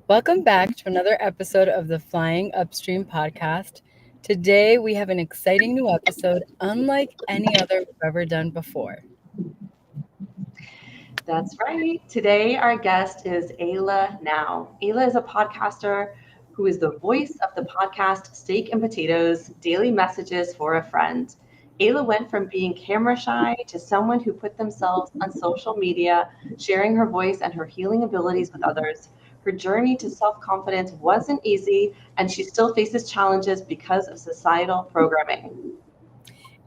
Welcome back to another episode of the Flying Upstream podcast. Today we have an exciting new episode, unlike any other we've ever done before. That's right. Today, our guest is Ayla Nau. Ayla is a podcaster who is the voice of the podcast Stake and Potatoes Daily Messages for a Friend. Ayla went from being camera shy to someone who put themselves on social media, sharing her voice and her healing abilities with others. Her journey to self confidence wasn't easy, and she still faces challenges because of societal programming.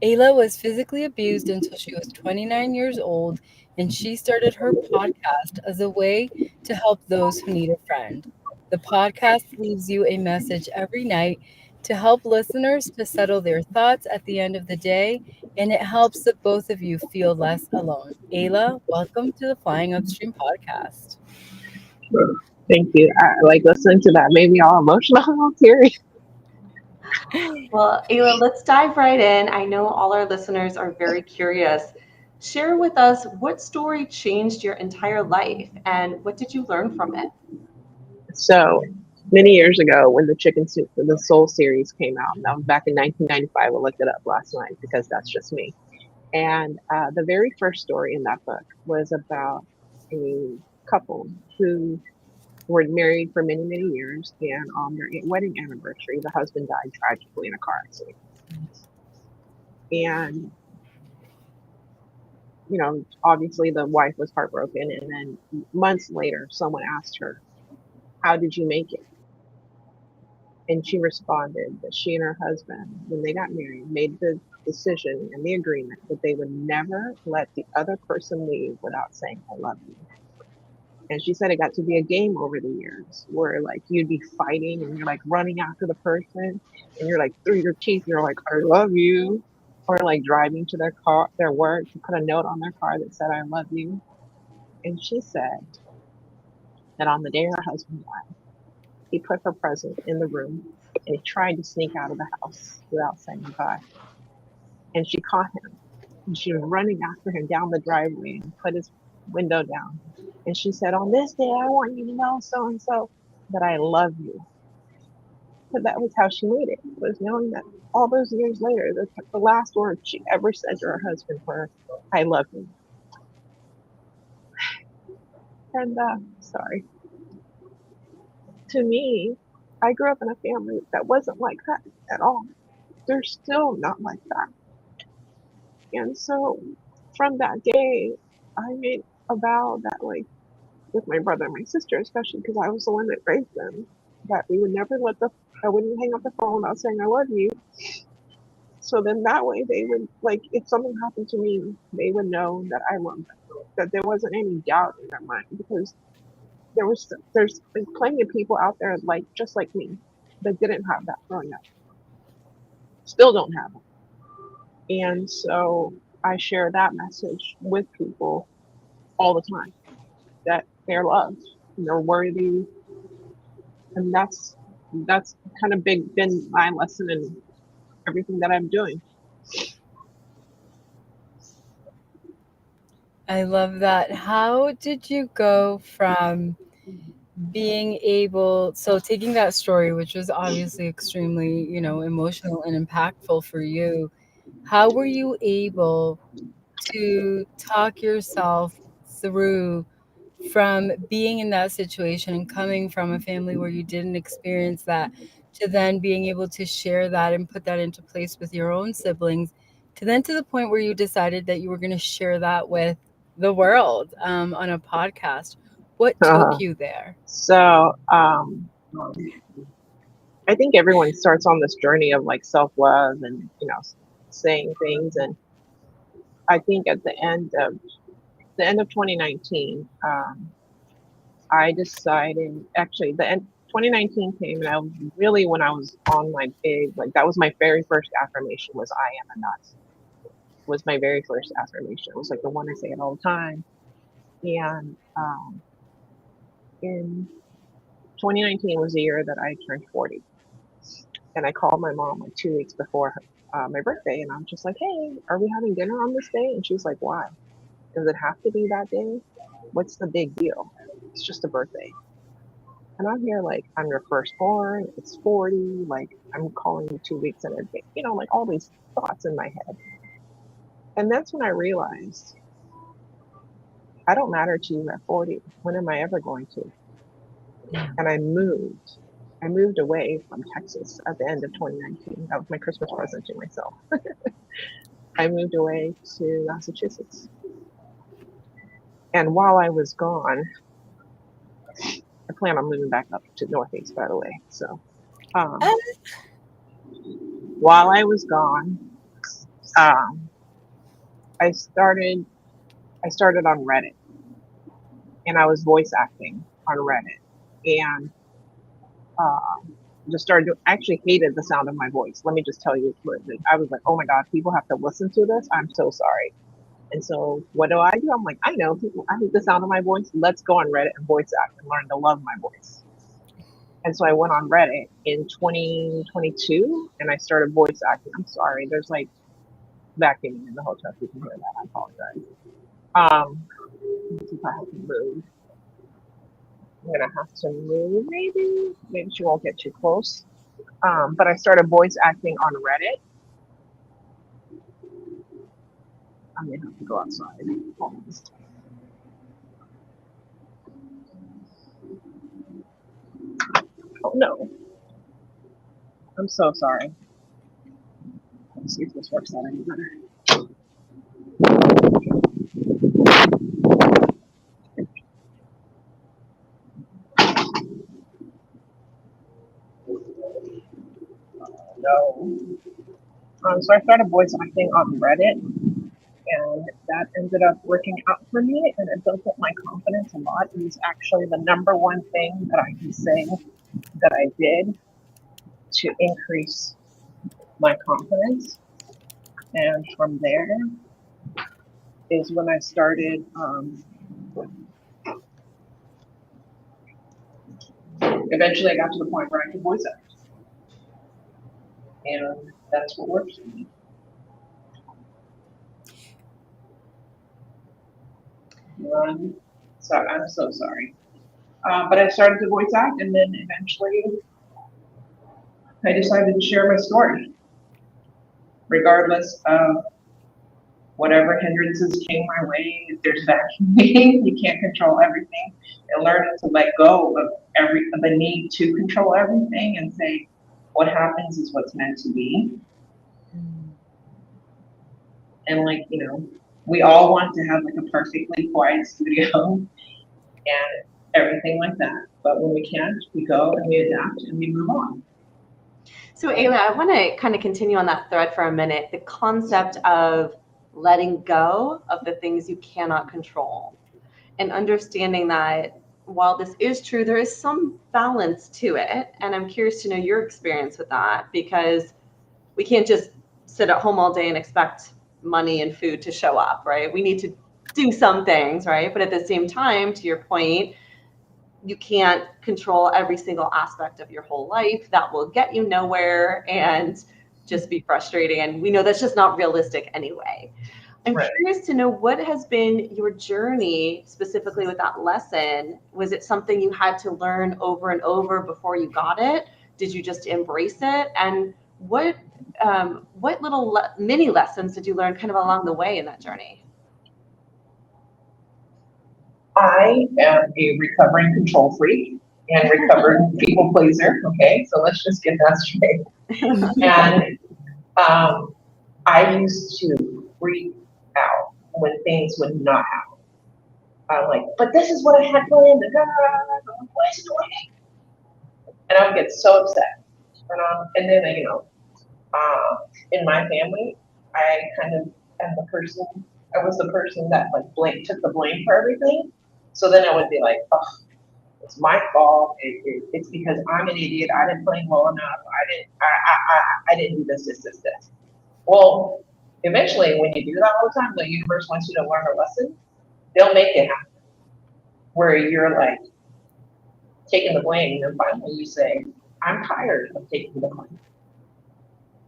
Ayla was physically abused until she was 29 years old, and she started her podcast as a way to help those who need a friend. The podcast leaves you a message every night to help listeners to settle their thoughts at the end of the day, and it helps the both of you feel less alone. Ayla, welcome to the Flying Upstream podcast. Thank you. I like listening to that. Made me all emotional, all teary. Well, Ayla, let's dive right in. I know all our listeners are very curious. Share with us what story changed your entire life and what did you learn from it? So many years ago, when the Soul series came out, and that was back in 1995. I looked it up last night because that's just me. And the very first story in that book was about a couple who were married for many, many years, and on their wedding anniversary, the husband died tragically in a car accident. And obviously the wife was heartbroken. And then months later, someone asked her, "How did you make it?" And she responded that she and her husband, when they got married, made the decision and the agreement that they would never let the other person leave without saying, "I love you." And she said it got to be a game over the years where like you'd be fighting and you're like running after the person and you're like through your teeth, you're like, "I love you." Or like driving to their work to put a note on their car that said, "I love you." And she said that on the day her husband died, he put her present in the room and he tried to sneak out of the house without saying goodbye. And she caught him and she was running after him down the driveway and put his window down. And she said, "On this day, I want you to know so and so that I love you." But that was how she made it, was knowing that all those years later, the last words she ever said to her husband were, "I love you." And sorry, to me, I grew up in a family that wasn't like that at all. They're still not like that. And so from that day, I made a vow that, like, with my brother and my sister, especially because I was the one that raised them, that we would never I wouldn't hang up the phone without saying "I love you." So then that way they would, like, if something happened to me, they would know that I loved them, that there wasn't any doubt in their mind because there's like plenty of people out there like just like me that didn't have that growing up, still don't have it. And so I share that message with people all the time, that they're loved and they're worthy. And that's kind of been my lesson in everything that I'm doing. I love that. How did you go from being able, so taking that story, which was obviously extremely, emotional and impactful for you, how were you able to talk yourself through from being in that situation and coming from a family where you didn't experience that to then being able to share that and put that into place with your own siblings to then to the point where you decided that you were going to share that with the world on a podcast? What took Uh, you there? so I think everyone starts on this journey of like self love and saying things. And I think at the end of 2019, I decided, actually the end 2019 came, and I was really, when I was on my big, like, that was my very first affirmation, was "I am enough," was my very first affirmation. It was like the one I say it all the time. And in 2019 was the year that I turned 40. And I called my mom like 2 weeks before my birthday, and I'm just like, "Hey, are we having dinner on this day?" And she's like, "Why? Does it have to be that day? What's the big deal? It's just a birthday." And I'm here like, I'm your firstborn, it's 40, like I'm calling you 2 weeks in advance, like all these thoughts in my head. And that's when I realized I don't matter to you at 40. When am I ever going to? And I moved. I moved away from Texas at the end of 2019. That was my Christmas present to myself. I moved away to Massachusetts. And while I was gone, I plan on moving back up to Northeast, by the way. So, um, while I was gone, um, I started on Reddit, and I was voice acting on Reddit, and just started. I actually hated the sound of my voice. Let me just tell you, I was like, oh my god, people have to listen to this. I'm so sorry. And so, what do? I'm like, I know people. I hate the sound of my voice. Let's go on Reddit and voice act and learn to love my voice. And so I went on Reddit in 2022 and I started voice acting. I'm sorry, there's like vacuuming in the hotel. If you can hear that, I apologize. Let's see if I have to move. I'm gonna have to move, maybe. Maybe she won't get too close. But I started voice acting on Reddit. I'm gonna have to go outside. Oh no. I'm so sorry. Let's see if this works out any better. No. So I started voice acting on Reddit, and that ended up working out for me, and it built up my confidence a lot. It was actually the number one thing that I can say that I did to increase my confidence. And from there is when I started. Eventually, I got to the point where I could voice act, and that's what works for me. So I'm so sorry. But I started to voice act, and then eventually I decided to share my story, regardless of whatever hindrances came my way. If there's vacuuming, you can't control everything. And learning to let go of the need to control everything and say, what happens is what's meant to be. And we all want to have like a perfectly quiet studio and everything like that. But when we can't, we go and we adapt and we move on. So Ayla, I want to kind of continue on that thread for a minute. The concept of letting go of the things you cannot control and understanding that while this is true, there is some balance to it. And I'm curious to know your experience with that, because we can't just sit at home all day and expect money and food to show up, right? We need to do some things, right? But at the same time, to your point, you can't control every single aspect of your whole life. That will get you nowhere and just be frustrating. And we know that's just not realistic anyway. I'm curious to know, what has been your journey specifically with that lesson? Was it something you had to learn over and over before you got it? Did you just embrace it? And what little mini lessons did you learn kind of along the way in that journey? I am a recovering control freak and recovering people pleaser. Okay, so let's just get that straight. And I used to freak out when things would not happen. I'm like, but this is what I had planned. What is it doing? And I would get so upset. And then, in my family, I kind of am the person. I was the person that took the blame for everything. So then I would be like, oh, it's my fault. It's because I'm an idiot. I didn't plan well enough. I didn't do this. Well, eventually, when you do that all the time, the universe wants you to learn a lesson. They'll make it happen. Where you're like taking the blame, and then finally you say, I'm tired of taking the blame.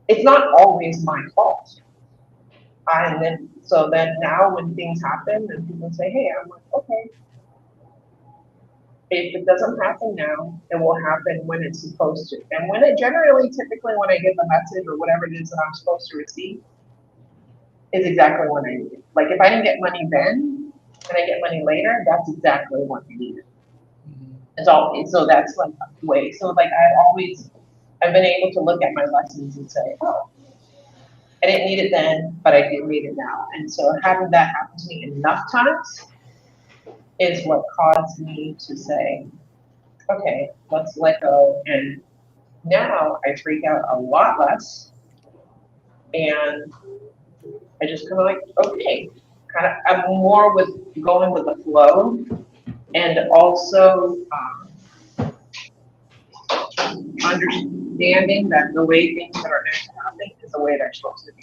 It's not always my fault. So then now when things happen and people say, hey, I'm like, okay, If it doesn't happen now, it will happen when it's supposed to. And when it generally, typically when I get the message or whatever it is that I'm supposed to receive, is exactly when I need it. Like if I didn't get money then and I get money later, that's exactly when I need it. It's all so that's like the way. So like I've been able to look at my lessons and say, oh, I didn't need it then, but I do need it now. And so having that happen to me enough times is what caused me to say, okay, let's let go. And now I freak out a lot less, and I just kind of like, okay, kind of, I'm more with going with the flow, and also understanding that the way things that are meant to happen is the way they're supposed to be.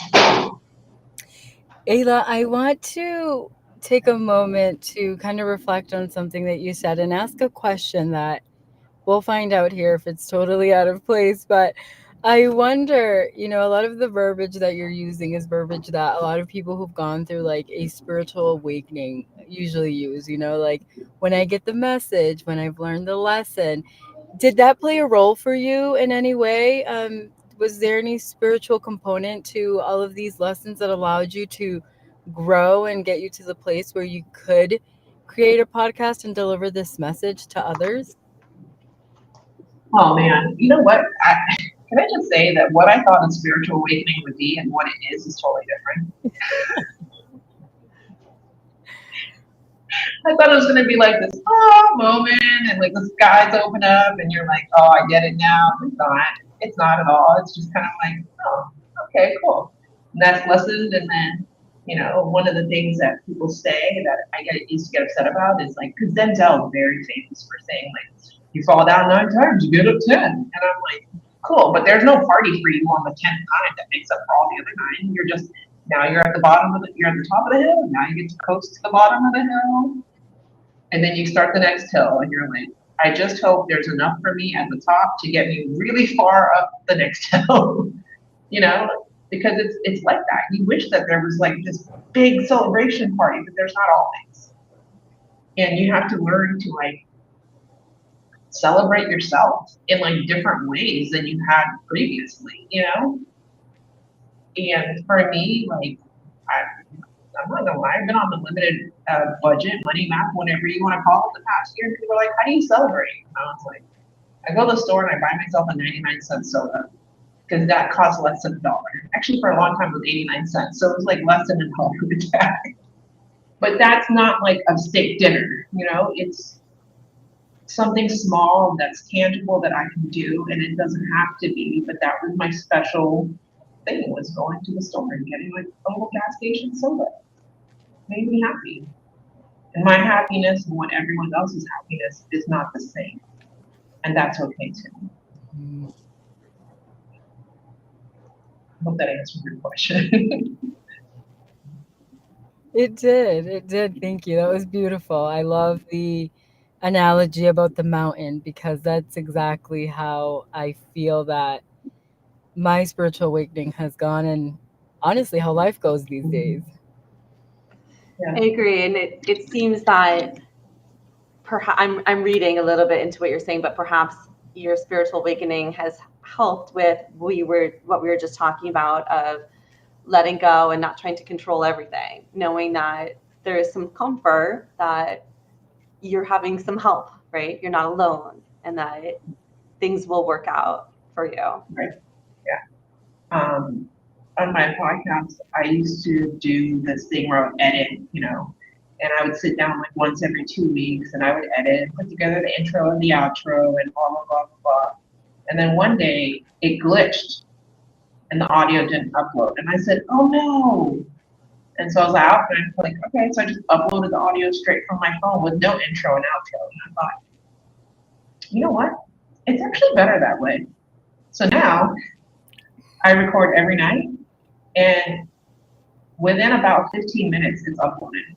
Ayla, I want to take a moment to kind of reflect on something that you said and ask a question that we'll find out here if it's totally out of place. But I wonder, a lot of the verbiage that you're using is verbiage that a lot of people who've gone through like a spiritual awakening usually use, like when I get the message, when I've learned the lesson. Did that play a role for you in any way? Was there any spiritual component to all of these lessons that allowed you to grow and get you to the place where you could create a podcast and deliver this message to others? Oh man, you know what? Can I just say that what I thought a spiritual awakening would be and what it is totally different. I thought it was gonna be like this moment and like the skies open up and you're like, oh, I get it now. It's not. It's not at all. It's just kind of like, oh, okay, cool. And that's lessons. And then, one of the things that people say that I used to get upset about is like, because Denzel is very famous for saying like, you fall down 9 times, you get up 10. And I'm like, cool, but there's no party for you on the 10th time that makes up for all the other 9. You're just now you're at the bottom of you're at the top of the hill. Now you get to coast to the bottom of the hill, and then you start the next hill, and you're like, I just hope there's enough for me at the top to get me really far up the next hill, you know, because it's like that. You wish that there was like this big celebration party, but there's not always, and you have to learn to like celebrate yourself in like different ways than you had previously. And for me, like, I, I'm not gonna lie, I've been on the limited budget, money map, whatever you want to call it, the past year. People are like, how do you celebrate? And I was like, I go to the store and I buy myself a 99-cent soda because that costs less than $1. Actually, for a long time, it was 89 cents. So it was like less than $1 a bag. But that's not like a steak dinner. It's something small that's tangible that I can do, and it doesn't have to be, but that was my special thing, was going to the store and getting like a little gas station soda. Made me happy. And my happiness and what everyone else's happiness is not the same. And that's okay too. Mm. I hope that answers your question. It did. It did. Thank you. That was beautiful. I love the analogy about the mountain because that's exactly how I feel that my spiritual awakening has gone and honestly how life goes these days. I Yeah. agree, and it seems that perhaps I'm reading a little bit into what you're saying, but perhaps your spiritual awakening has helped with what we were just talking about of letting go and not trying to control everything, knowing that there is some comfort that you're having some help, right? You're not alone, and that things will work out for you. Right. Yeah. On my podcast, I used to do this thing where I would edit, and I would sit down like once every 2 weeks and I would edit, put together the intro and the outro and blah, blah, blah, blah, blah. And then one day it glitched and the audio didn't upload. And I said, oh no. And so I was out and I was like, okay, so I just uploaded the audio straight from my phone with no intro and outro. And I thought, you know what? It's actually better that way. So now I record every night, and within about 15 minutes, it's uploaded,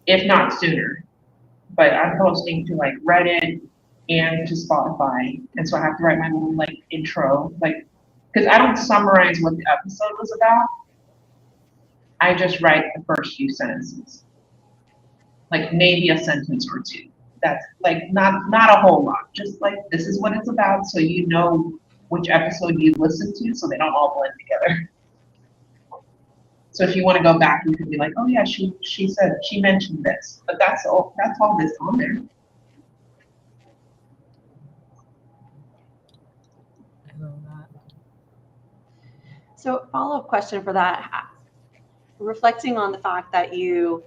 if not sooner. But I'm posting to like Reddit and to Spotify. And so I have to write my little like intro, like, because I don't summarize what the episode was about. I just write the first few sentences, like maybe a sentence or two. That's like not a whole lot. Just like this is what it's about, so you know which episode you listen to, so they don't all blend together. So if you want to go back, you can be like, oh yeah, she said she mentioned this, but that's all this on there. I love that. So, follow-up question for that, reflecting on the fact that you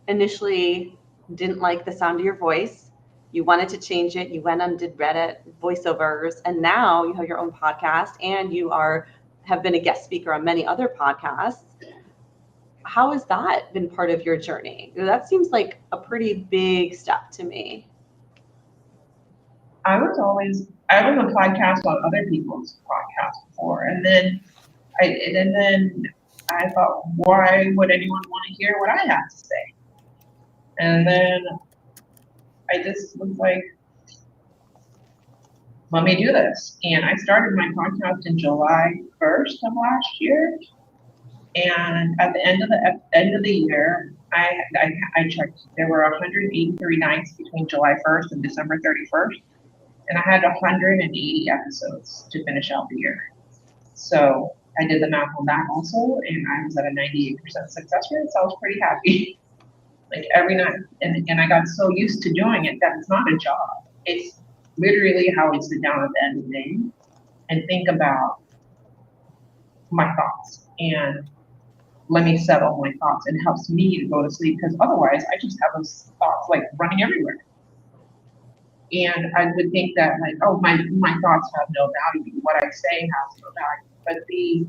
initially didn't like the sound of your voice, you wanted to change it, you went and did Reddit voiceovers, and now you have your own podcast and you have been a guest speaker on many other podcasts. How has that been part of your journey? That seems like a pretty big step to me. I was a podcast on other people's podcasts before, and then I thought, why would anyone want to hear what I have to say? And then I just was like, let me do this. And I started my podcast in July 1st of last year. And at the end of the year, I checked. There were 183 nights between July 1st and December 31st, and I had 180 episodes to finish out the year. So I did the math on that also, and I was at a 98% success rate. So I was pretty happy. Like every night, and I got so used to doing it that it's not a job. It's literally how I sit down at the end of the day and think about my thoughts and let me settle my thoughts. It helps me to go to sleep because otherwise I just have those thoughts like running everywhere. And I would think that like, oh, my thoughts have no value. What I say has no value. But the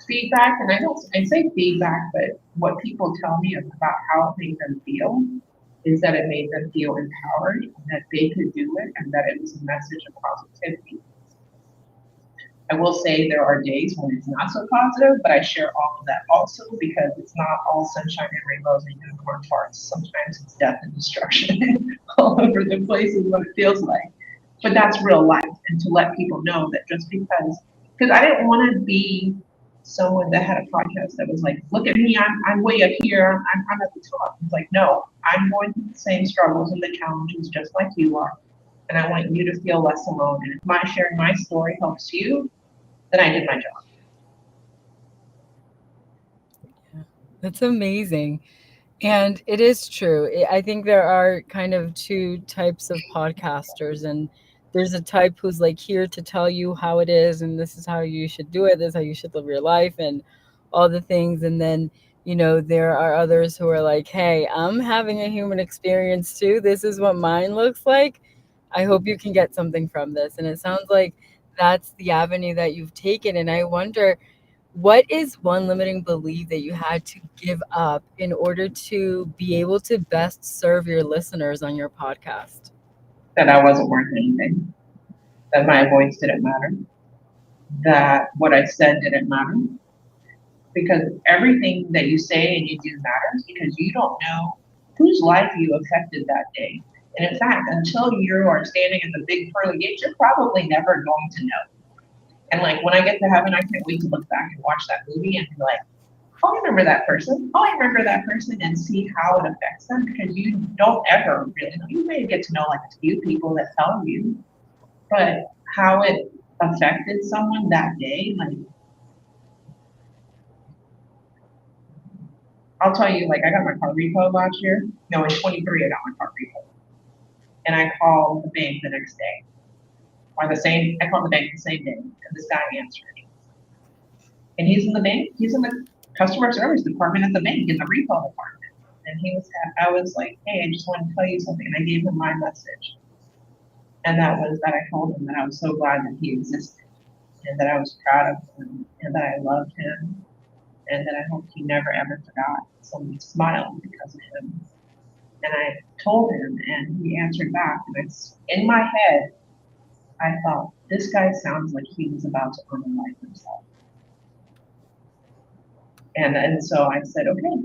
feedback, and I say feedback, but what people tell me about how it made them feel is that it made them feel empowered, that they could do it, and that it was a message of positivity. I will say there are days when it's not so positive, but I share all of that also because it's not all sunshine and rainbows and unicorn farts. Sometimes it's death and destruction all over the place is what it feels like. But that's real life. And to let people know that just because I didn't want to be someone that had a podcast that was like, look at me, I'm way up here, I'm at the top. It's like, no, I'm going through the same struggles and the challenges just like you are. And I want you to feel less alone. And if my sharing my story helps you, then I did my job. Yeah. That's amazing. And it is true. I think there are kind of two types of podcasters, and there's a type who's like here to tell you how it is, and this is how you should do it, this is how you should live your life, and all the things. And then, there are others who are like, hey, I'm having a human experience too. This is what mine looks like. I hope you can get something from this. And it sounds like that's the avenue that you've taken. And I wonder, what is one limiting belief that you had to give up in order to be able to best serve your listeners on your podcast? That I wasn't worth anything, that my voice didn't matter, that what I said didn't matter, because everything that you say and you do matters because you don't know whose life you affected that day. And in fact, until you are standing at the big pearly gates, you're probably never going to know. And like when I get to heaven, I can't wait to look back and watch that movie and be like, oh, I remember that person. Oh, I remember that person, and see how it affects them because you don't ever really know. You may get to know like a few people that tell you, but how it affected someone that day, like I'll tell you, like I got my car repo last year. No, in 23 I got my car repo, and I called the bank the next day, or the same. I called the bank the same day, and this guy answered, and he's in the bank. He's in the customer service department at the bank in the repo department. And I was like, hey, I just wanted to tell you something. And I gave him my message. And that was that I told him that I was so glad that he existed and that I was proud of him and that I loved him and that I hoped he never ever forgot somebody smiled because of him. And I told him and he answered back. And in my head, I thought, this guy sounds like he was about to unalive himself. And so I said, okay,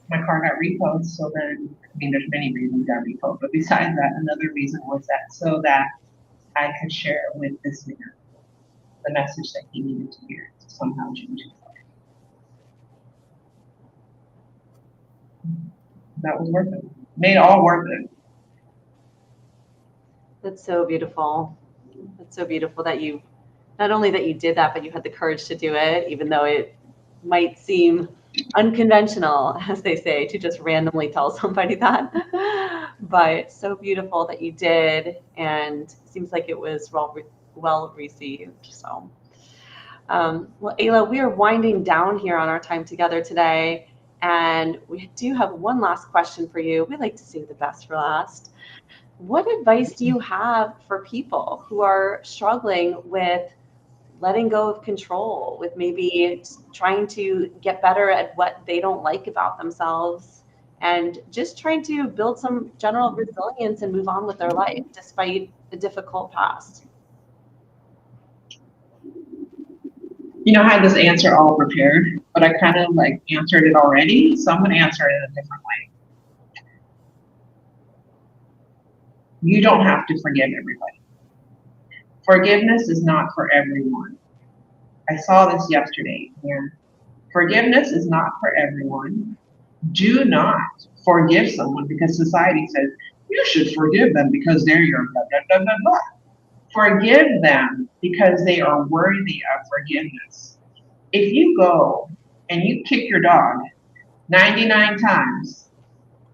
my car got repoed. So then, I mean, there's many reasons it got repoed, but besides that, another reason was that so that I could share with this man the message that he needed to hear to somehow change his life. That was worth it. Made it all worth it. That's so beautiful. That's so beautiful that you, not only that you did that, but you had the courage to do it, even though it might seem unconventional, as they say, to just randomly tell somebody that. But so beautiful that you did, and seems like it was well received. So, well, Ayla, we are winding down here on our time together today, and we do have one last question for you. We like to save the best for last. What advice do you have for people who are struggling with letting go of control, with maybe trying to get better at what they don't like about themselves, and just trying to build some general resilience and move on with their life despite a difficult past? I had this answer all prepared, but I kind of like answered it already, so I'm going to answer it in a different way. You don't have to forgive everybody. Forgiveness is not for everyone. I saw this yesterday, and forgiveness is not for everyone. Do not forgive someone because society says you should forgive them because they're your blah, blah, blah, blah, blah. Forgive them because they are worthy of forgiveness. If you go and you kick your dog 99 times,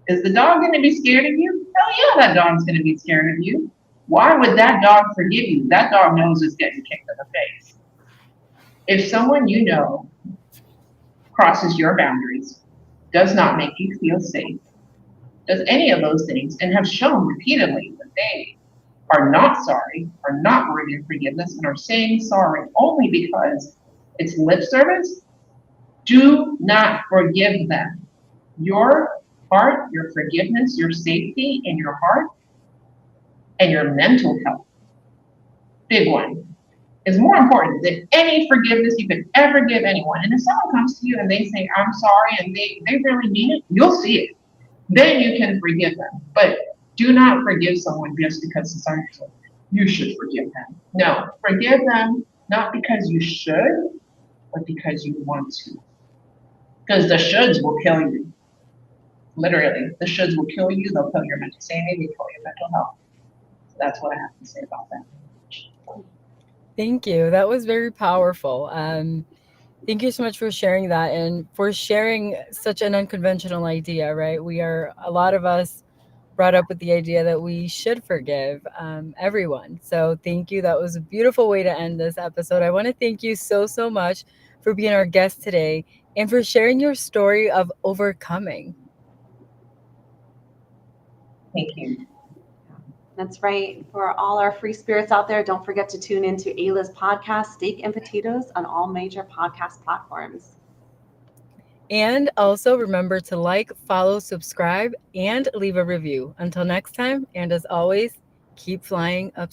is the dog going to be scared of you? Hell yeah, that dog's going to be scared of you. Why would that dog forgive you? That dog knows it's getting kicked in the face. If someone you know crosses your boundaries, does not make you feel safe, does any of those things, and have shown repeatedly that they are not sorry, are not worthy of forgiveness, and are saying sorry only because it's lip service, do not forgive them. Your heart, your forgiveness, your safety in your heart, and your mental health, big one, is more important than any forgiveness you could ever give anyone. And if someone comes to you and they say, I'm sorry, and they really mean it, you'll see it. Then you can forgive them. But do not forgive someone just because society says you should forgive them. No, forgive them not because you should, but because you want to. Because the shoulds will kill you. Literally, the shoulds will kill you. They'll kill your mental sanity. They'll kill your mental health. So that's what I have to say about that. Thank you. That was very powerful. Thank you so much for sharing that and for sharing such an unconventional idea, right? We are, a lot of us brought up with the idea that we should forgive everyone. So thank you. That was a beautiful way to end this episode. I want to thank you so, so much for being our guest today and for sharing your story of overcoming. Thank you. That's right. For all our free spirits out there, don't forget to tune into Ayla's podcast, Steak and Potatoes, on all major podcast platforms. And also remember to like, follow, subscribe, and leave a review. Until next time, and as always, keep flying upstream.